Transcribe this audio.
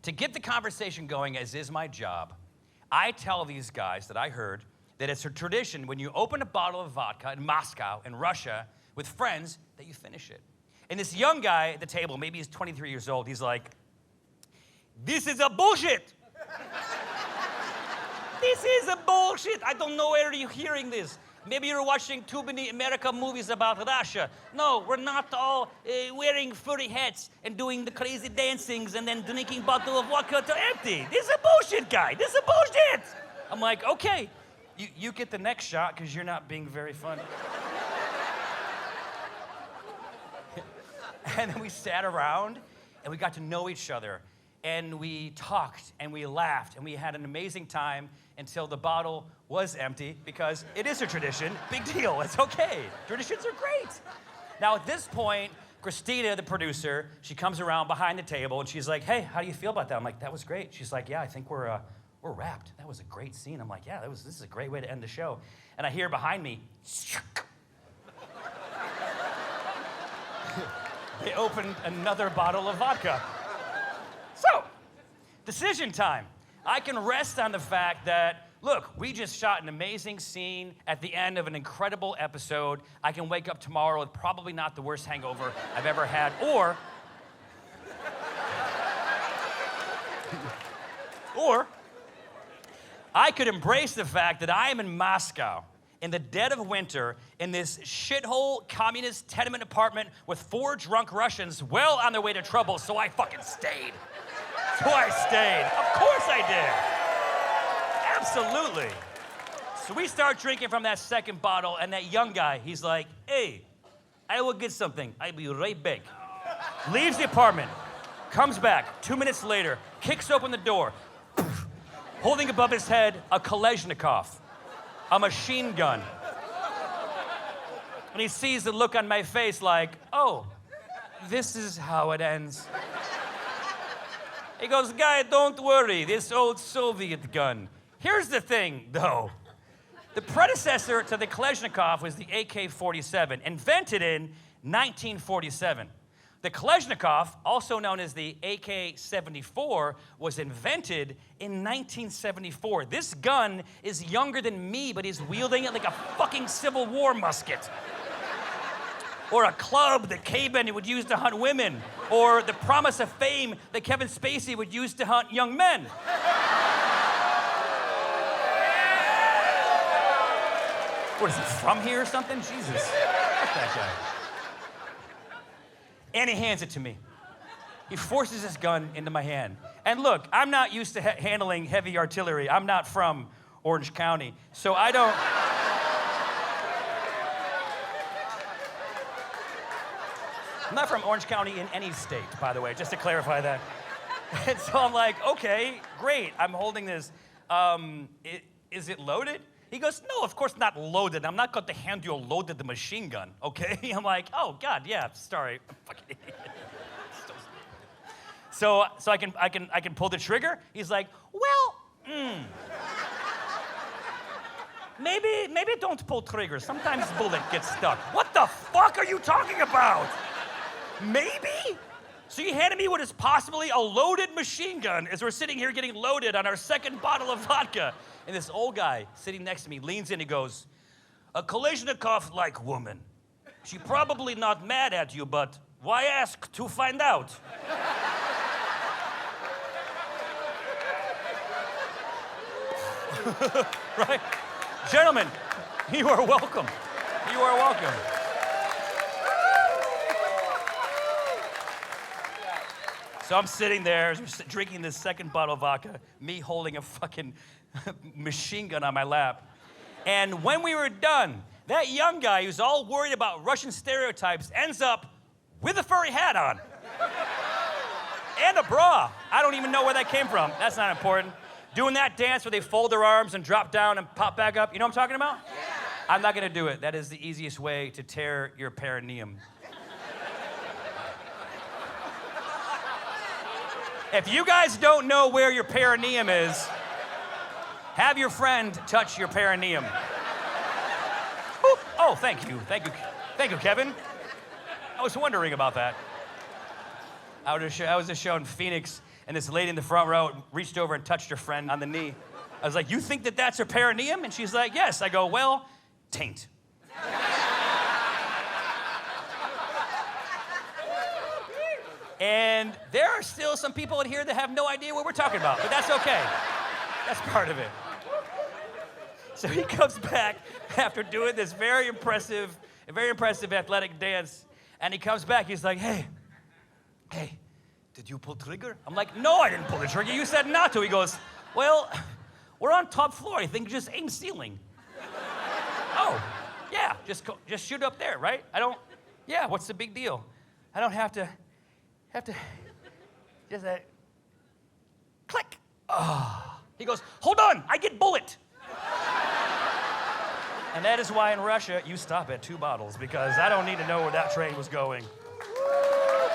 To get the conversation going, as is my job, I tell these guys that I heard that it's a tradition when you open a bottle of vodka in Moscow, in Russia, with friends, that you finish it. And this young guy at the table, maybe he's 23 years old, he's like, this is a bullshit. This is a bullshit. I don't know where you're hearing this. Maybe you're watching too many American movies about Russia. No, we're not all wearing furry hats and doing the crazy dancings and then drinking bottle of vodka to empty. This is a bullshit, guy. This is a bullshit. I'm like, okay, you get the next shot because you're not being very funny. And then we sat around and we got to know each other. And we talked and we laughed and we had an amazing time until the bottle was empty, because it is a tradition. Big deal, it's okay. Traditions are great. Now at this point, Christina, the producer, she comes around behind the table and she's like, hey, how do you feel about that? I'm like, that was great. She's like, yeah, I think we're wrapped. That was a great scene. I'm like, yeah, this is a great way to end the show. And I hear behind me, they opened another bottle of vodka. So, decision time. I can rest on the fact that, look, we just shot an amazing scene at the end of an incredible episode. I can wake up tomorrow with probably not the worst hangover I've ever had, or I could embrace the fact that I am in Moscow in the dead of winter in this shithole communist tenement apartment with 4 drunk Russians well on their way to trouble, so I fucking stayed. So I stayed. Of course I did. Absolutely. So we start drinking from that second bottle, and that young guy, he's like, hey, I will get something. I'll be right back. Leaves the apartment, comes back 2 minutes later, kicks open the door, holding above his head a Kalashnikov, a machine gun. And he sees the look on my face like, oh, this is how it ends. He goes, guy, don't worry, this old Soviet gun. Here's the thing, though. The predecessor to the Kalashnikov was the AK-47, invented in 1947. The Kalashnikov, also known as the AK-74, was invented in 1974. This gun is younger than me, but he's wielding it like a fucking Civil War musket. Or a club that cavemen would use to hunt women. Or the promise of fame that Kevin Spacey would use to hunt young men. What, is he from here or something? Jesus. Fuck that guy. And he hands it to me. He forces his gun into my hand. And look, I'm not used to handling heavy artillery. I'm not from Orange County, so I don't... I'm not from Orange County in any state, by the way, just to clarify that. And so I'm like, okay, great, I'm holding this. Is it loaded? He goes, no, of course not loaded. I'm not going to hand you a loaded machine gun, okay? I'm like, oh, God, yeah, sorry. I'm fucking idiot. So I can pull the trigger? He's like, well, maybe don't pull triggers. Sometimes bullet gets stuck. What the fuck are you talking about? Maybe? So you handed me what is possibly a loaded machine gun as we're sitting here getting loaded on our second bottle of vodka. And this old guy sitting next to me leans in and goes, a Kalashnikov-like woman. She probably not mad at you, but why ask to find out? Right? Gentlemen, you are welcome. You are welcome. So I'm sitting there, drinking this second bottle of vodka, me holding a fucking machine gun on my lap. And when we were done, that young guy who's all worried about Russian stereotypes ends up with a furry hat on. And a bra. I don't even know where that came from. That's not important. Doing that dance where they fold their arms and drop down and pop back up. You know what I'm talking about? Yeah. I'm not gonna do it. That is the easiest way to tear your perineum. If you guys don't know where your perineum is, have your friend touch your perineum. Ooh. Oh, thank you, Kevin. I was wondering about that. I was just show in Phoenix, And this lady in the front row reached over and touched her friend on the knee. I was like, you think that that's her perineum? And she's like, yes. I go, well, taint. And there are still some people in here that have no idea what we're talking about, but that's okay. That's part of it. So he comes back after doing this very impressive athletic dance, and he comes back, he's like, hey, did you pull trigger? I'm like, no, I didn't pull the trigger. You said not to. He goes, well, we're on top floor. I think just aim ceiling. Oh, yeah, just shoot up there, right? Yeah, what's the big deal? I don't have to, just click. Oh. He goes, hold on, I get bullet. And that is why in Russia, you stop at 2 bottles, because I don't need to know where that train was going.